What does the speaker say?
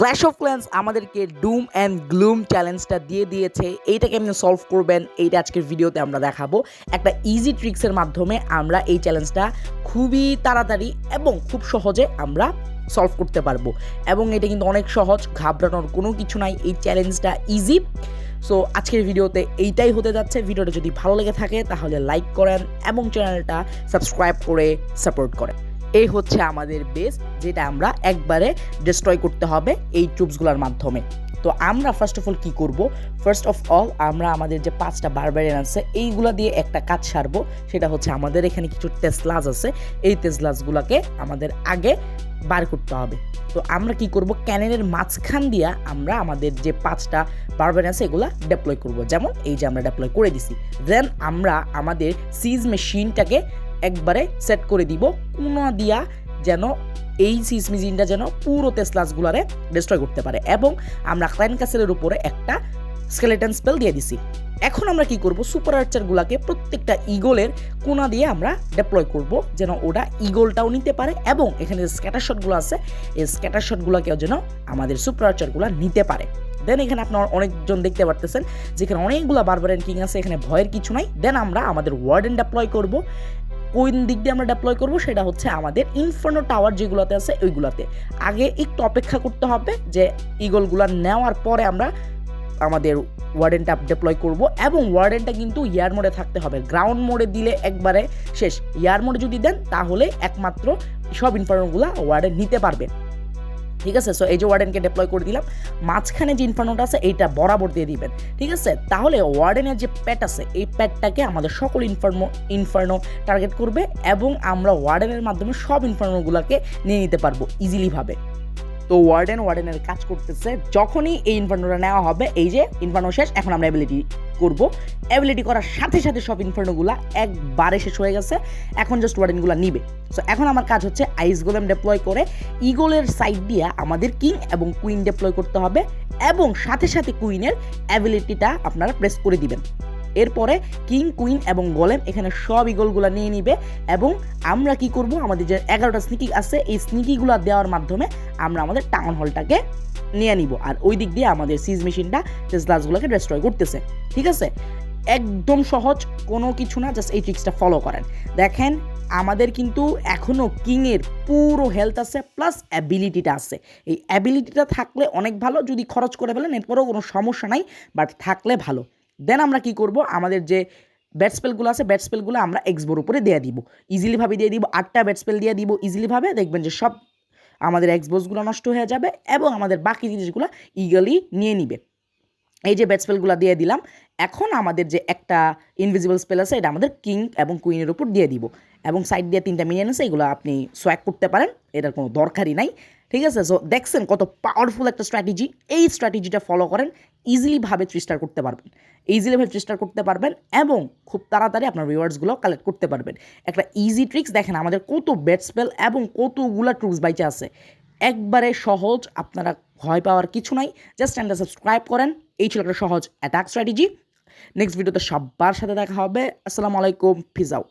Clash of clans আমাদেরকে ডুম and gloom চ্যালেঞ্জটা দিয়ে দিয়েছে। এইটাকে আপনি সলভ করবেন, এইটা আজকের ভিডিওতে আমরা দেখাবো। একটা ইজি ট্রিক্সের মাধ্যমে আমরা এই চ্যালেঞ্জটা খুবই তাড়াতাড়ি এবং খুব সহজে আমরা সলভ করতে পারবো। এবং এটা কিন্তু অনেক সহজ, ঘাবড়ানোর কোনো কিছু নাই, এই চ্যালেঞ্জটা ইজি। সো আজকের ভিডিওতে এইটাই হতে যাচ্ছে। ভিডিওটা যদি ভালো লেগে থাকে তাহলে লাইক করেন এবং চ্যানেলটা সাবস্ক্রাইব করে সাপোর্ট করেন। এই হচ্ছে আমাদের বেস, যেটা আমরা একবারে ডিস্ট্রয় করতে হবে এই ট্রুপসগুলোর মাধ্যমে। তো আমরা ফার্স্ট অফ অল কী করবো, ফার্স্ট অফ অল আমরা আমাদের যে 5টা বারবারিয়ান আছে এইগুলা দিয়ে একটা কাজ সারবো। সেটা হচ্ছে আমাদের এখানে কিছু টেসলাস আছে, এই টেসলাসগুলোকে আমাদের আগে বার করতে হবে। তো আমরা কি করব, ক্যানেনের মাঝখান দিয়ে আমরা আমাদের যে 5টা বারবারিয়ান আছে এগুলা ডেপ্লয় করব। যেমন এই যে আমরা ডেপ্লয় করে দিছি। দেন আমরা আমাদের সিজ মেশিনটাকে একবারে সেট করে দিব কোনা দিয়া, যেন এই সিজ মেশিনটা যেন পুরো টেসলাসগুলারে ডিস্ট্রয় করতে পারে। এবং আমরা ক্লাইন ক্যাসেলের উপরে একটা স্কেলেটন স্পেল দিয়ে দিছি। এখন আমরা কি করব, সুপার আর্চারগুলোকে প্রত্যেকটা ইগলের কোনা দিয়ে আমরা ডেপ্লয় করব, যেন ওটা ইগলটাও নিতে পারে এবং এখানে যে স্ক্যাটার শটগুলো আছে এই স্ক্যাটার শটগুলোকেও যেন আমাদের সুপার আর্চারগুলো নিতে পারে। দেন এখানে আপনারা অনেকজন দেখতে পারতেছেন যেখানে অনেকগুলো বারবারিয়ান কিং আছে, এখানে ভয়ের কিছু নাই। দেন আমরা আমাদের ওয়ার্ডেন ডেপ্লয় করব। কোন দিক দিয়ে আমরা ডেপ্লয় করব সেটা হচ্ছে আমাদের ইনফার্নো টাওয়ার যেগুলোতে আছে ওইগুলোতে। আগে একটু অপেক্ষা করতে হবে যে ইগলগুলো নেওয়ার পরে আমরা আমাদের ওয়ার্ডেনটা ডেপ্লয় করব। এবং ওয়ার্ডেনটা কিন্তু ইয়ার মোডে থাকতে হবে, গ্রাউন্ড মোডে দিলে একবারে শেষ। ইয়ার মোডে যদি দেন তাহলে একমাত্র সব ইনফার্নোগুলো ওয়ার্ডেন নিতে পারবে। ঠিক আছে, সো এই যে ওয়ার্ডেনকে ডেপ্লয় করে দিলাম, মাঝখানে যে ইনফার্নোটা আছে এইটা বরাবর দিয়ে দিবেন। ঠিক আছে, তাহলে ওয়ার্ডেনের যে প্যাট আছে এই প্যাটটাকে আমাদের সকল ইনফার্নো টার্গেট করবে এবং আমরা ওয়ার্ডেনের মাধ্যমে সব ইনফার্নোগুলোকে নিয়ে নিতে পারবো ইজিলিভাবে। তো ওয়ার্ডেনের কাজ করতেছে। যখনই এই ইনফার্নোটা নেওয়া হবে, এই যে ইনফার্নো শেষ, এখন আমরা অ্যাবিলিটি করব। অ্যাবিলিটি করার সাথে সাথে সব ইনফার্নোগুলা একবারে শেষ হয়ে গেছে, এখন জাস্ট ওয়ার্ডেনগুলো নিবে। সো এখন আমার কাজ হচ্ছে আইস গোলেম ডেপ্লয় করে ইগলের সাইড দিয়ে আমাদের কিং এবং কুইন ডেপ্লয় করতে হবে এবং সাথে সাথে কুইনের অ্যাবিলিটিটা আপনারা প্রেস করে দিবেন। এরপরে কিং, কুইন এবং গোলেম এখানে সব ইগলগুলো নিয়ে নিবে এবং আমরা কি করব, আমাদের যে 11টা স্নিকি আছে এই স্নিকিগুলো দেওয়ার মাধ্যমে আমরা আমাদের টাউন হলটাকে নিয়ে নিব। আর ওই দিক দিয়ে আমাদের সিজ মেশিনটা টেসলাসগুলোকে ডিস্ট্রয় করতেছে। ঠিক আছে, একদম সহজ, কোনো কিছু না, জাস্ট এই ট্রিক্সটা ফলো করেন। দেখেন আমাদের কিন্তু এখনও কিংয়ের পুরো হেলথ আছে প্লাস অ্যাবিলিটিটা আছে। এই অ্যাবিলিটিটা থাকলে অনেক ভালো, যদি খরচ করে ফেলেন এরপরেও কোনো সমস্যা নাই, বাট থাকলে ভালো। দেন আমরা কি করব, আমাদের যে ব্যাট স্পেলগুলো আছে ব্যাট স্পেলগুলো আমরা এক্সবোর উপরে দিয়ে দিব, ইজিলিভাবে দিয়ে দিব। 8টা ব্যাট স্পেল দিয়ে দিব ইজিলিভাবে, দেখবেন যে সব আমাদের এক্সবোসগুলো নষ্ট হয়ে যাবে এবং আমাদের বাকি জিনিসগুলো ইগলি নিয়ে নিবে। এই যে ব্যাট স্পেলগুলো দিয়ে দিলাম। এখন আমাদের যে একটা ইনভিজিবল স্পেল আছে এটা আমাদের কিং এবং কুইনের উপর দিয়ে দিব এবং সাইড দিয়ে 3টা মিনিয়ন আছে, এগুলো আপনি সোয়াক করতে পারেন, এটার কোনো দরকারই নাই। ঠিক আছে, সো দেখছেন কত পাওয়ারফুল একটা স্ট্র্যাটেজি। এই স্ট্র্যাটেজিটা ফলো করেন, ইজিলিভাবে 3 স্টার করতে পারবেন, ইজিলিভাবে 3 স্টার করতে পারবেন এবং খুব তাড়াতাড়ি আপনার রিওয়ার্ডসগুলো কালেক্ট করতে পারবেন। একটা ইজি ট্রিক্স, দেখেন আমাদের কত ব্যাট স্পেল এবং কতগুলো ট্রুপস বাইচে আছে, একবারে সহজ, আপনারা ভয় পাওয়ার কিছু নাই। জাস্ট চ্যানেলটা সাবস্ক্রাইব করেন। এই ছিল একটা সহজ অ্যাটাক স্ট্র্যাটেজি। নেক্সট ভিডিওতে সবার সাথে দেখা হবে। আসসালামু আলাইকুম, পিস আউট।